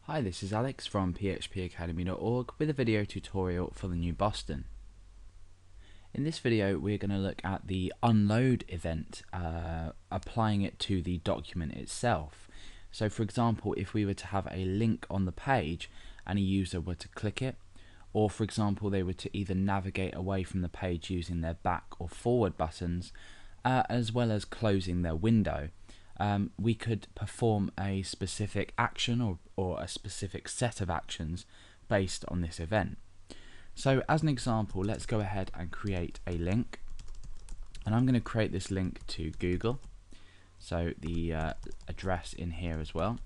Hi, this is Alex from phpacademy.org with a video tutorial for the new Boston. In this video we're going to look at the unload event, applying it to the document itself. So for example, if we were to have a link on the page and a user were to click it, or for example they were to either navigate away from the page using their back or forward buttons, as well as closing their window, we could perform a specific action or a specific set of actions based on this event. So as an example, let's go ahead and create a link, and I'm going to create this link to Google, so the address in here as well.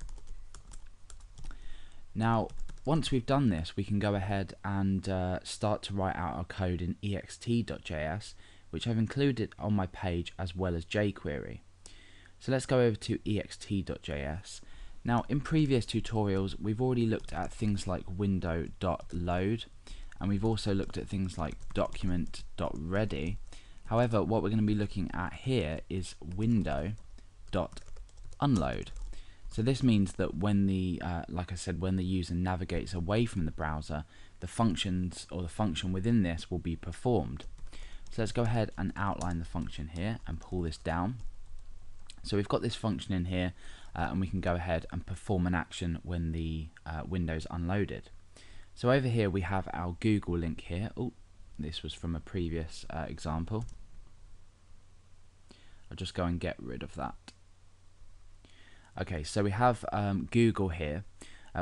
Now once we've done this, we can go ahead and start to write out our code in ext.js, which I've included on my page, as well as jQuery. So let's go over to ext.js. Now in previous tutorials we've already looked at things like window.load, and we've also looked at things like document.ready. However, what we're going to be looking at here is window.unload. So this means that when the like I said, when the user navigates away from the browser, the functions or the function within this will be performed. So let's go ahead and outline the function here and pull this down. So we've got this function in here, and we can go ahead and perform an action when the window's unloaded. So over here we have our Google link here. Oh, this was from a previous example. I'll just go and get rid of that. Okay, so we have Google here.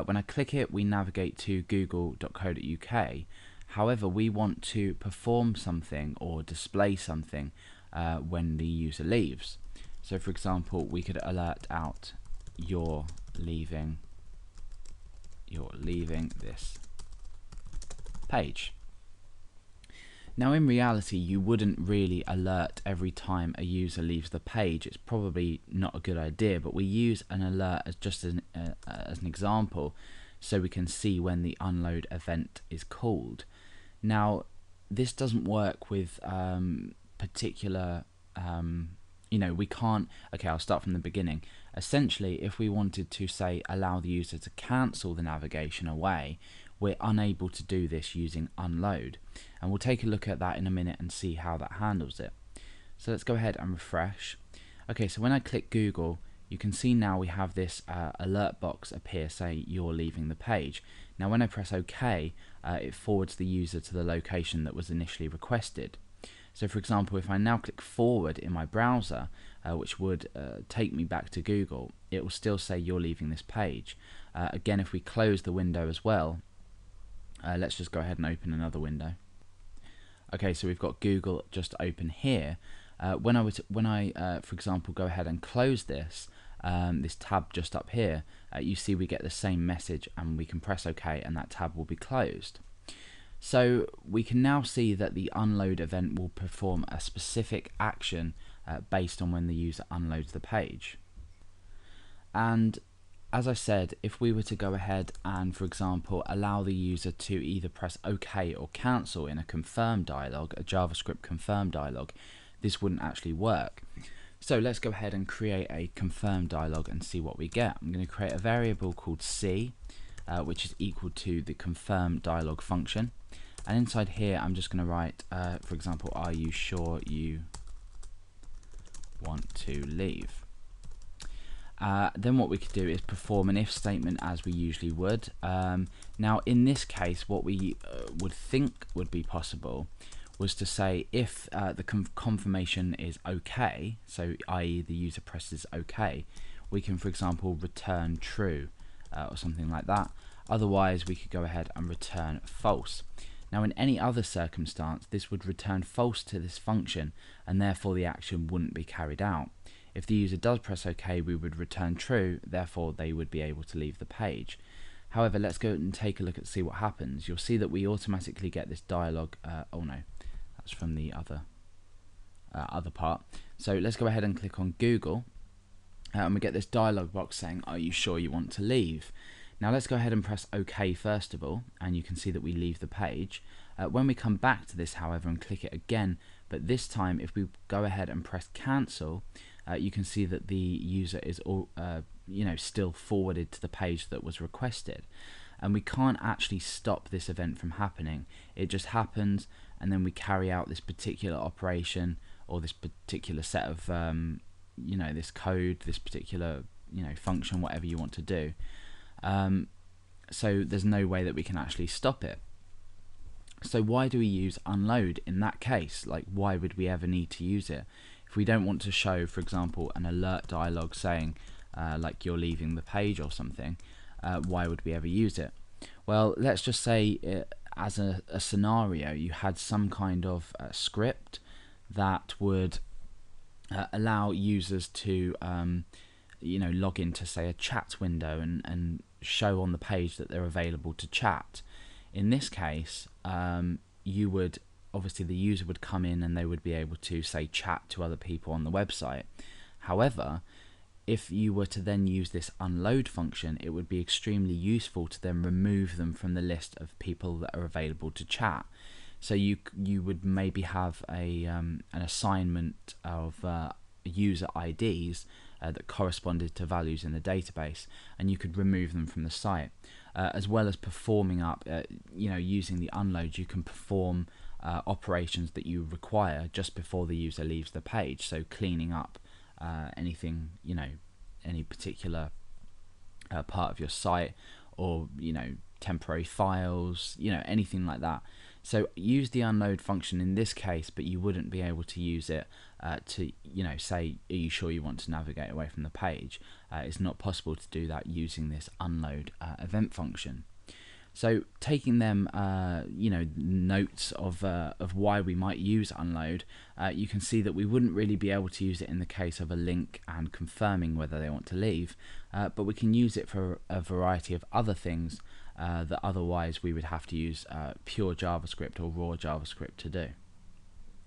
When I click it, we navigate to google.co.uk. However, we want to perform something or display something when the user leaves. So for example, we could alert out you're leaving this page. Now in reality, you wouldn't really alert every time a user leaves the page. It's probably not a good idea, but we use an alert as just as an example, so we can see when the unload event is called. Now this doesn't work with particular we can't. Okay, I'll start from the beginning. Essentially, if we wanted to say allow the user to cancel the navigation away, we're unable to do this using unload, and we'll take a look at that in a minute and see how that handles it. So let's go ahead and refresh. Okay, so when I click Google, you can see now we have this alert box appear, say you're leaving the page. Now when I press OK, it forwards the user to the location that was initially requested. So for example, if I now click forward in my browser, which would take me back to Google, it will still say you're leaving this page. Again, if we close the window as well, let's just go ahead and open another window. Okay, so we've got Google just open here. When I for example go ahead and close this tab just up here, you see we get the same message, and we can press OK and that tab will be closed. So we can now see that the unload event will perform a specific action based on when the user unloads the page. And as I said, if we were to go ahead and, for example, allow the user to either press OK or cancel in a confirm dialog, a JavaScript confirm dialog, this wouldn't actually work. So let's go ahead and create a confirm dialog and see what we get. I'm going to create a variable called C, which is equal to the confirm dialog function. And inside here I'm just going to write, for example, are you sure you want to leave? Then what we could do is perform an if statement as we usually would. Now in this case, what we would think would be possible was to say if the confirmation is OK, so i.e. the user presses OK, we can, for example, return true or something like that. Otherwise we could go ahead and return false. Now in any other circumstance, this would return false to this function, and therefore the action wouldn't be carried out. If the user does press OK, we would return true, therefore they would be able to leave the page. However, let's go and take a look and see what happens. You'll see that we automatically get this dialog. Oh no, that's from the other part. So let's go ahead and click on Google, and we get this dialog box saying, are you sure you want to leave? Now let's go ahead and press OK first of all, and you can see that we leave the page. When we come back to this, however, and click it again, but this time if we go ahead and press cancel, you can see that the user is still forwarded to the page that was requested, and we can't actually stop this event from happening. It just happens, and then we carry out this particular operation or this particular set of this code, this particular function, whatever you want to do. So there's no way that we can actually stop it. So why do we use unload in that case? Like, why would we ever need to use it? If we don't want to show, for example, an alert dialog saying like you're leaving the page or something, why would we ever use it? Well, let's just say as a scenario, you had some kind of script that would allow users to log into, say, a chat window and show on the page that they're available to chat. In this case, you would obviously, the user would come in and they would be able to, say, chat to other people on the website. However, if you were to then use this unload function, it would be extremely useful to then remove them from the list of people that are available to chat. So you would maybe have an assignment of user IDs that corresponded to values in the database, and you could remove them from the site. As well as performing up, using the unload, you can perform operations that you require just before the user leaves the page. So cleaning up anything, any particular part of your site, or temporary files, anything like that. So use the unload function in this case, but you wouldn't be able to use it to say, are you sure you want to navigate away from the page? It's not possible to do that using this unload event function. So taking them notes of why we might use unload, you can see that we wouldn't really be able to use it in the case of a link and confirming whether they want to leave, but we can use it for a variety of other things that otherwise we would have to use pure JavaScript or raw JavaScript to do.